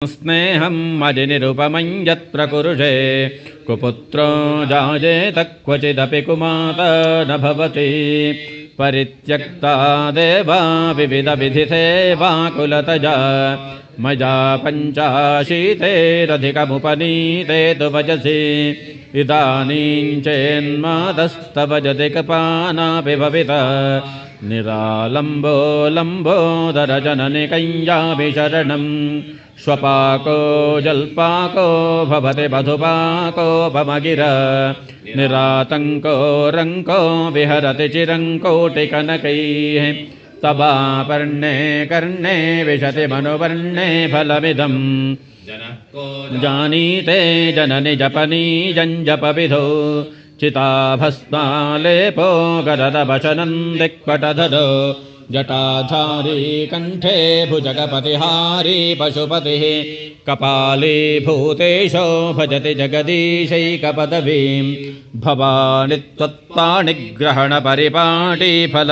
स्नेहं मदिनिरुपमं यत्प्रकुरुषे कुपुत्रो जायेत क्वचिदपि कुमाता न भवति परित्यक्ता देवा विविधविधिसेवाकुलतजा मया पञ्चाशीतेरधिकमुपनीते तु वजसि इदानीं चेन्मादस्तव जदिकपानापि भविता निरालम्बो लम्बोदरजननि कञ्जापि शरणं स्वपाको जल्पाको भवति मधुपाकोपमगिर निरातङ्को रङ्को विहरति चिरङ्कोटिकनकैः तवापर्णे कर्णे विशति मनुवर्णे फलमिदं जानीते जननि जपनी जञ्जपविधो चिताभस्मालेपो गरदवशनं दिक्पटधरो जटाधारी कण्ठे भुजगपतिहारी पशुपतिः कपाली भूतेशो भजति जगदीशैकपदवीं भवानि त्वत्पाणिग्रहणपरिपाटी फल